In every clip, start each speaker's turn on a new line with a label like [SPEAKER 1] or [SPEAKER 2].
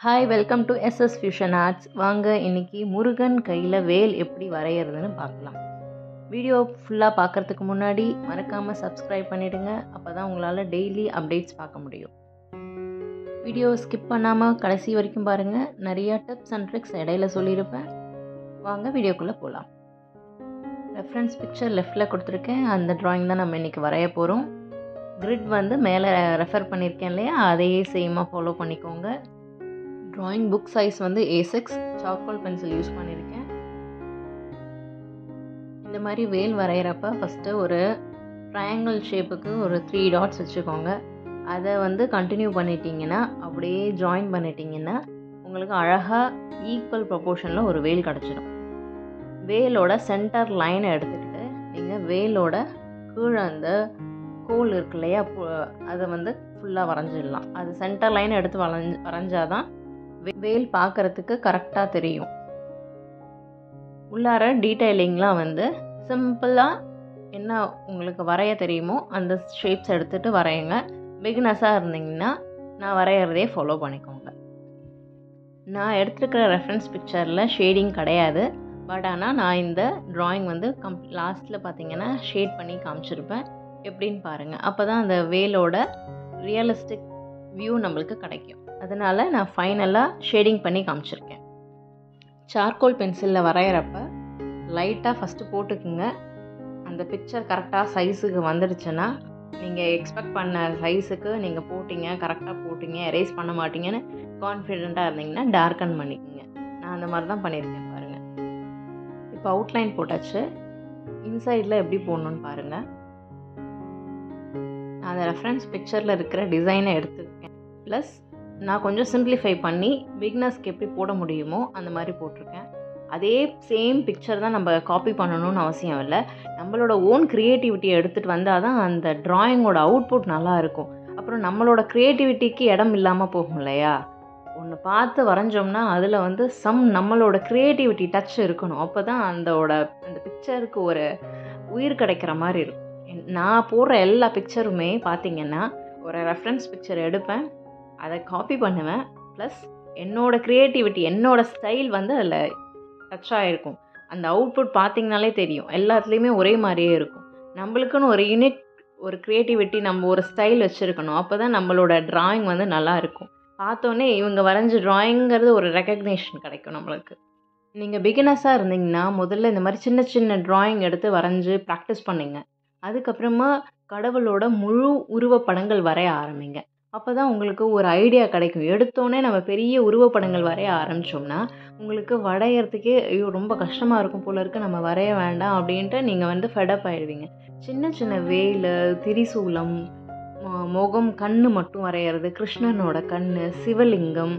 [SPEAKER 1] Hi, welcome to SS fusion arts. வாங்க இன்னைக்கு முருகன் கையில் வேல் எப்படி வரைகிறதுன்னு பார்க்கலாம். வீடியோ ஃபுல்லாக பார்க்குறதுக்கு முன்னாடி மறக்காமல் சப்ஸ்கிரைப் பண்ணிவிடுங்க. அப்போ தான் உங்களால் டெய்லி அப்டேட்ஸ் பார்க்க முடியும். வீடியோ ஸ்கிப் பண்ணாமல் கடைசி வரைக்கும் பாருங்கள். நிறையா டிப்ஸ் அண்ட் ட்ரிக்ஸ் இடையில சொல்லியிருப்பேன். வாங்க வீடியோக்குள்ளே போகலாம். ரெஃபரன்ஸ் பிக்சர் லெஃப்டில் கொடுத்துருக்கேன். அந்த ட்ராயிங் தான் நம்ம இன்றைக்கி வரைய போகிறோம். கிரிட் வந்து மேலே ரெஃபர் பண்ணியிருக்கேன் இல்லையா, அதையே சேமாக ஃபாலோ பண்ணிக்கோங்க. ட்ராயிங் புக் சைஸ் வந்து A6, சார்கோல் பென்சில் யூஸ் பண்ணியிருக்கேன். இந்த மாதிரி வேல் வரைகிறப்ப ஃபஸ்ட்டு ஒரு ட்ரையாங்கிள் ஷேப்புக்கு ஒரு 3 டாட்ஸ் வச்சுக்கோங்க. அதை வந்து கண்டினியூ பண்ணிட்டீங்கன்னா, அப்படியே ஜாயின் பண்ணிட்டீங்கன்னா உங்களுக்கு அழகாக ஈக்குவல் ப்ரொப்போர்ஷனில் ஒரு வேல் கிடச்சிடும். வேலோட சென்டர் லைனை எடுத்துக்கிட்டு நீங்கள் வேலோட கீழே அந்த கோல் இருக்கு இல்லையா, அதை வந்து ஃபுல்லாக வரைஞ்சிடலாம். அது சென்டர் லைனை எடுத்து வரைஞ்சாதான் வேல் பார்க்குறதுக்கு கரெக்டாக தெரியும். உள்ளார டீட்டெயிலிங்லாம் வந்து சிம்பிளாக என்ன உங்களுக்கு வரைய தெரியுமோ அந்த ஷேப்ஸ் எடுத்துகிட்டு வரையுங்க. பிகினஸாக இருந்தீங்கன்னா நான் வரைகிறதே ஃபாலோ பண்ணிக்கோங்க. நான் எடுத்துருக்கிற ரெஃபரன்ஸ் பிக்சரில் ஷேடிங் கிடையாது. பட் ஆனால் நான் இந்த ட்ராயிங் வந்து லாஸ்ட்டில் பார்த்தீங்கன்னா ஷேட் பண்ணி காமிச்சிருப்பேன். எப்படின்னு பாருங்கள். அப்போ தான் அந்த வேலோட ரியலிஸ்டிக் வியூ நம்மளுக்கு கிடைக்கும். அதனால் நான் ஃபைனலாக ஷேடிங் பண்ணி காமிச்சிருக்கேன். சார்கோல் பென்சிலில் வரைகிறப்ப லைட்டாக ஃபஸ்ட்டு போட்டுக்குங்க. அந்த பிக்சர் கரெக்டாக சைஸுக்கு வந்துடுச்சுன்னா, நீங்கள் எக்ஸ்பெக்ட் பண்ண சைஸுக்கு நீங்கள் போட்டிங்க, கரெக்டாக போட்டிங்க, எரேஸ் பண்ண மாட்டீங்கன்னு கான்ஃபிடெண்ட்டாக இருந்தீங்கன்னா டார்க்கன் பண்ணிக்கோங்க. நான் அந்த மாதிரி தான் பண்ணியிருக்கேன் பாருங்கள். இப்போ அவுட்லைன் போட்டாச்சு. இன்சைடில் எப்படி போடணுன்னு பாருங்கள். நான் அந்த ரெஃபரன்ஸ் பிக்சரில் இருக்கிற டிசைனை எடுத்துருக்கேன். ப்ளஸ் நான் கொஞ்சம் சிம்பிளிஃபை பண்ணி பிகினர்ஸ்க்கு எப்படி போட முடியுமோ அந்த மாதிரி போட்டிருக்கேன். அதே சேம் பிக்சர் தான் நம்ம காப்பி பண்ணணும்னு அவசியம் இல்லை. நம்மளோட ஓன் க்ரியேட்டிவிட்டியை எடுத்துகிட்டு வந்தால் தான் அந்த ட்ராயிங்கோட அவுட்புட் நல்லா இருக்கும். அப்புறம் நம்மளோட க்ரியேட்டிவிட்டிக்கு இடம் இல்லாமல் போகும் இல்லையா. ஒன்று பார்த்து வரைஞ்சோம்னா அதில் வந்து நம்மளோட க்ரியேட்டிவிட்டி டச் இருக்கணும். அப்போ தான் அந்த பிக்சருக்கு ஒரு உயிர் கிடைக்கிற மாதிரி இருக்கும். நான் போடுற எல்லா பிக்சருமே பார்த்திங்கன்னா ஒரு ரெஃபரன்ஸ் பிக்சர் எடுப்பேன், அதை காப்பி பண்ணுவேன். ப்ளஸ் என்னோடய க்ரியேட்டிவிட்டி, என்னோடய ஸ்டைல் வந்து அதில் டச் ஆகிருக்கும். அந்த அவுட்புட் பார்த்திங்கனாலே தெரியும். எல்லாத்துலேயுமே ஒரே மாதிரியே இருக்கும். நம்மளுக்குன்னு ஒரு யூனிக் ஒரு க்ரியேட்டிவிட்டி, நம்ம ஒரு ஸ்டைல் வச்சுருக்கணும். அப்போ தான் நம்மளோட ட்ராயிங் வந்து நல்லா இருக்கும். பார்த்தோன்னே இவங்க வரைஞ்ச ட்ராயிங்கிறது ஒரு ரெக்கக்னேஷன் கிடைக்கும் நம்மளுக்கு. நீங்கள் பிகினர்ஸாக இருந்தீங்கன்னா முதல்ல இந்த மாதிரி சின்ன சின்ன ட்ராயிங் எடுத்து வரைஞ்சி ப்ராக்டிஸ் பண்ணுங்க. அதுக்கப்புறமா கடவுளோட முழு உருவப்படங்கள் வரைய ஆரம்பிங்க. அப்போ தான் உங்களுக்கு ஒரு ஐடியா கிடைக்கும். எடுத்தோடனே நம்ம பெரிய உருவப்படங்கள் வரைய ஆரம்பித்தோம்னா உங்களுக்கு வரைகிறதுக்கே ஐயோ ரொம்ப கஷ்டமாக இருக்கும் போல இருக்குது, நம்ம வரைய வேண்டாம் அப்படின்ட்டு நீங்கள் வந்து ஃபெடப் ஆகிடுவீங்க. சின்ன சின்ன வேல், திரிசூலம், முகம், கண் மட்டும் வரைகிறது, கிருஷ்ணனோட கண், சிவலிங்கம்,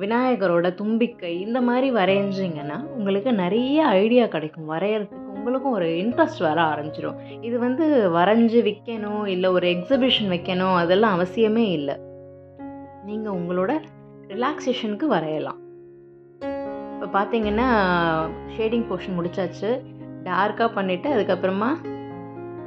[SPEAKER 1] விநாயகரோட தும்பிக்கை, இந்த மாதிரி வரைஞ்சிங்கன்னா உங்களுக்கு நிறைய ஐடியா கிடைக்கும். வரைகிறதுக்கு உங்களுக்கும் ஒரு இன்ட்ரெஸ்ட் வர ஆரம்பிச்சிடும். இது வந்து வரைஞ்சி விற்கணும், இல்லை ஒரு எக்ஸிபிஷன் வைக்கணும், அதெல்லாம் அவசியமே இல்லை. நீங்கள் உங்களோட ரிலாக்ஸேஷனுக்கு வரையலாம். இப்போ பார்த்தீங்கன்னா ஷேடிங் போர்ஷன் முடிச்சாச்சு. டார்க்காக பண்ணிவிட்டு அதுக்கப்புறமா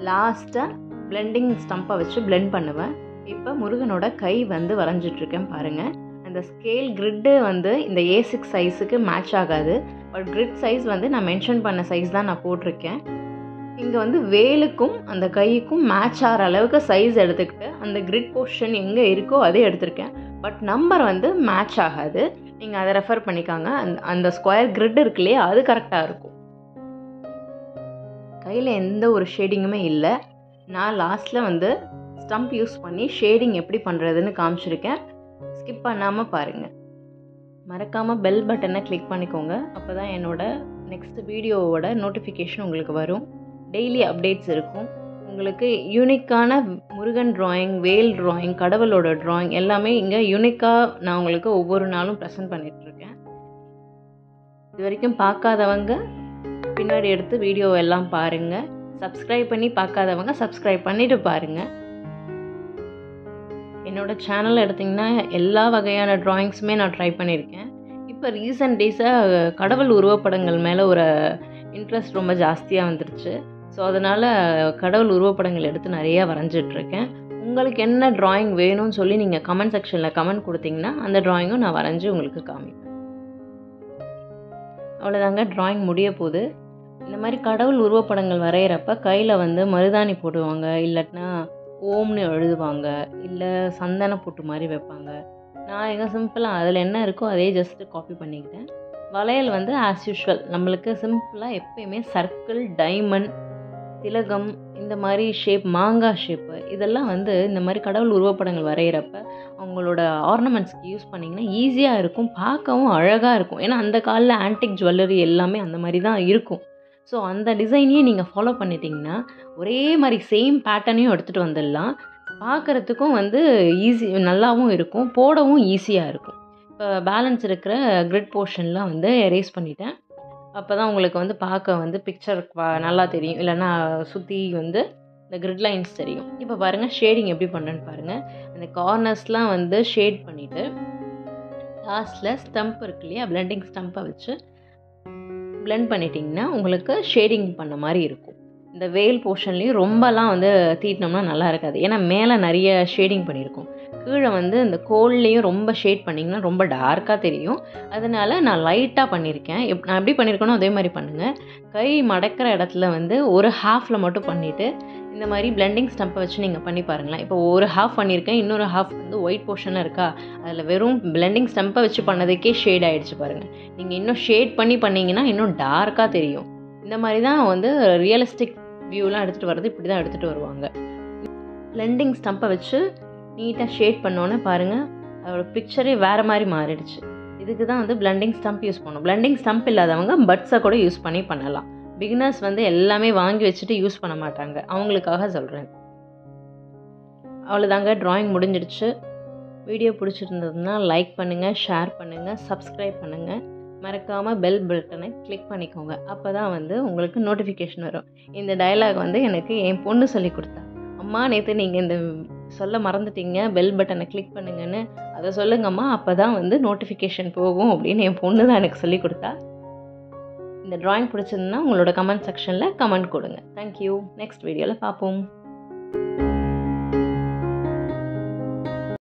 [SPEAKER 1] லாஸ்ட்டாக பிளெண்டிங் ஸ்டம்பை வச்சு பிளெண்ட் பண்ணுவேன். இப்போ முருகனோட கை வந்து வரைஞ்சிட்ருக்கேன் பாருங்கள். அந்த ஸ்கேல் கிரிட்டு வந்து இந்த A6 சைஸுக்கு மேட்ச் ஆகாது. பட் கிரிட் சைஸ் வந்து நான் மென்ஷன் பண்ண சைஸ் தான் நான் போட்டிருக்கேன். இங்கே வந்து வேலுக்கும் அந்த கைக்கும் மேட்ச் ஆகிற அளவுக்கு சைஸ் எடுத்துக்கிட்டு அந்த கிரிட் போர்ஷன் எங்கே இருக்கோ அதே எடுத்திருக்கேன். பட் நம்பர் வந்து மேட்ச் ஆகாது. நீங்கள் அதை ரெஃபர் பண்ணிக்காங்க. அந்த ஸ்கொயர் கிரிட் இருக்கு இல்லையா, அது கரெக்டாக இருக்கும். கையில் எந்த ஒரு ஷேடிங்குமே இல்லை. நான் லாஸ்ட்டில் வந்து ஸ்டம்ப் யூஸ் பண்ணி ஷேடிங் எப்படி பண்ணுறதுன்னு காமிச்சிருக்கேன். ஸ்கிப் பண்ணாமல் பாருங்கள். மறக்காமல் பெல் பட்டனை கிளிக் பண்ணிக்கோங்க. அப்போ தான் என்னோடய நெக்ஸ்ட் வீடியோவோட நோட்டிஃபிகேஷன் உங்களுக்கு வரும். டெய்லி அப்டேட்ஸ் இருக்கும். உங்களுக்கு யூனிக்கான முருகன் ட்ராயிங், வேல் ட்ராயிங், கடவுளோட ட்ராயிங் எல்லாமே இங்கே யூனிக்காக நான் உங்களுக்கு ஒவ்வொரு நாளும் ப்ரெசென்ட் பண்ணிகிட்ருக்கேன். இது வரைக்கும் பார்க்காதவங்க பின்னாடி எடுத்து வீடியோ எல்லாம் பாருங்கள். சப்ஸ்கிரைப் பண்ணி பார்க்காதவங்க சப்ஸ்கிரைப் பண்ணிவிட்டு பாருங்கள். என்னோடய சேனல் எடுத்திங்கன்னா எல்லா வகையான ட்ராயிங்ஸுமே நான் ட்ரை பண்ணியிருக்கேன். இப்போ ரீசெண்ட் டேஸாக கடவுள் உருவப்படங்கள் மேலே ஒரு இன்ட்ரெஸ்ட் ரொம்ப ஜாஸ்தியாக வந்துருச்சு. ஸோ அதனால் கடவுள் உருவப்படங்கள் எடுத்து நிறையா வரைஞ்சிட்ருக்கேன். உங்களுக்கு என்ன ட்ராயிங் வேணும்னு சொல்லி நீங்கள் கமெண்ட் செக்ஷனில் கமெண்ட் கொடுத்தீங்கன்னா அந்த ட்ராயிங்கும் நான் வரைஞ்சி உங்களுக்கு காமிப்பேன். அவ்வளோதாங்க, ட்ராயிங் முடிய போகுது. இந்த மாதிரி கடவுள் உருவப்படங்கள் வரைகிறப்ப கையில் வந்து மருதாணி போடுவாங்க, இல்லாட்டினா ஓம்னு எழுதுவாங்க, இல்லை சந்தன பொட்டு மாதிரி வைப்பாங்க. நான் எங்கே சிம்பிளாக அதில் என்ன இருக்கோ அதே ஜஸ்ட்டு காப்பி பண்ணிக்கிட்டேன். வளையல் வந்து ஆஸ் யூஷுவல் நம்மளுக்கு சிம்பிளாக எப்பயுமே சர்க்கிள், டைமண்ட், திலகம், இந்த மாதிரி ஷேப், மாங்காய் ஷேப்பு, இதெல்லாம் வந்து இந்த மாதிரி கடவுள் உருவப்படங்கள் வரைகிறப்ப அவங்களோட ஆர்னமெண்ட்ஸ்க்கு யூஸ் பண்ணிங்கன்னா ஈஸியாக இருக்கும், பார்க்கவும் அழகாக இருக்கும். ஏன்னா அந்த காலில் ஆன்டிக் ஜுவல்லரி எல்லாமே அந்த மாதிரி தான் இருக்கும். ஸோ அந்த டிசைனையே நீங்கள் ஃபாலோ பண்ணிட்டீங்கன்னா ஒரே மாதிரி சேம் பேட்டர்னையும் எடுத்துகிட்டு வந்துடலாம். பார்க்குறதுக்கும் வந்து ஈஸி, நல்லாவும் இருக்கும், போடவும் ஈஸியாக இருக்கும். இப்போ பேலன்ஸ் இருக்கிற கிரிட் போர்ஷன்லாம் வந்து எரேஸ் பண்ணிட்டேன். அப்போ தான் உங்களுக்கு வந்து பார்க்க வந்து பிக்சர் நல்லா தெரியும், இல்லைன்னா சுற்றி வந்து இந்த கிரிட் லைன்ஸ் தெரியும். இப்போ பாருங்கள் ஷேடிங் எப்படி பண்ணுறேன்னு பாருங்கள். அந்த கார்னர்ஸ்லாம் வந்து ஷேட் பண்ணிவிட்டு லாஸ்ட்டில் ஸ்டம்ப் இருக்கு இல்லையா, பிளெண்டிங் ஸ்டம்பை வச்சு பிளெண்ட் பண்ணிட்டிங்கன்னா உங்களுக்கு ஷேடிங் பண்ண மாதிரி இருக்கும். இந்த வேல் போர்ஷன்லேயும் ரொம்பலாம் வந்து தீட்டினோம்னா நல்லா இருக்காது, ஏன்னா மேலே நிறைய ஷேடிங் பண்ணியிருக்கோம். கீழே வந்து இந்த கோல்லையும் ரொம்ப ஷேட் பண்ணிங்கன்னா ரொம்ப டார்க்காக தெரியும். அதனால் நான் லைட்டாக பண்ணியிருக்கேன். நான் எப்படி பண்ணியிருக்கேனோ அதே மாதிரி பண்ணுங்கள். கை மடக்கிற இடத்துல வந்து ஒரு ஹாஃபில் மட்டும் பண்ணிவிட்டு இந்த மாதிரி பிளெண்டிங் ஸ்டம்பை வச்சு நீங்கள் பண்ணி பாருங்களேன். இப்போ ஒரு ஹாஃப் பண்ணியிருக்கேன், இன்னொரு ஹாஃப் வந்து ஒயிட் போர்ஷனாக இருக்கா, அதில் வெறும் பிளெண்டிங் ஸ்டம்பை வச்சு பண்ணதுக்கே ஷேட் ஆகிடுச்சு பாருங்கள். நீங்கள் இன்னும் ஷேட் பண்ணிங்கன்னா இன்னும் டார்க்காக தெரியும். இந்த மாதிரி தான் வந்து ரியலிஸ்டிக் வியூலாம் எடுத்துகிட்டு வர்றது, இப்படி தான் எடுத்துகிட்டு வருவாங்க. பிளெண்டிங் ஸ்டம்பை வச்சு நீட்டாக ஷேட் பண்ணோன்னே பாருங்கள் அதோட பிக்சரே வேறு மாதிரி மாறிடுச்சு. இதுக்கு தான் வந்து பிளெண்டிங் ஸ்டம்ப் யூஸ் பண்ணணும். பிளெண்டிங் ஸ்டம்ப் இல்லாதவங்க பட்ஸை கூட யூஸ் பண்ணலாம். பிகினர்ஸ் வந்து எல்லாமே வாங்கி வச்சுட்டு யூஸ் பண்ண மாட்டாங்க, அவங்களுக்காக சொல்கிறேன். அவ்வளோதாங்க, ட்ராயிங் முடிஞ்சிடுச்சு. வீடியோ பிடிச்சிருந்ததுன்னா லைக் பண்ணுங்கள், ஷேர் பண்ணுங்கள், சப்ஸ்கிரைப் பண்ணுங்கள். மறக்காமல் பெல் பட்டனை கிளிக் பண்ணிக்கோங்க. அப்போ தான் வந்து உங்களுக்கு நோட்டிஃபிகேஷன் வரும். இந்த டயலாக் வந்து எனக்கு என் பொண்ணு சொல்லி கொடுத்தா. அம்மா நேற்று நீங்கள் இந்த சொல்ல மறந்துட்டீங்க, பெல் பட்டனை கிளிக் பண்ணுங்கன்னு, அதை சொல்லுங்கம்மா, அப்போ தான் வந்து நோட்டிஃபிகேஷன் போகும் அப்படின்னு என் பொண்ணு தான் எனக்கு சொல்லி கொடுத்தா. இந்த ட்ராயிங் பிடிச்சிருந்தா உங்களோட கமெண்ட் செக்ஷனில் கமெண்ட் கொடுங்க. தேங்க்யூ. நெக்ஸ்ட் வீடியோவில் பார்ப்போம்.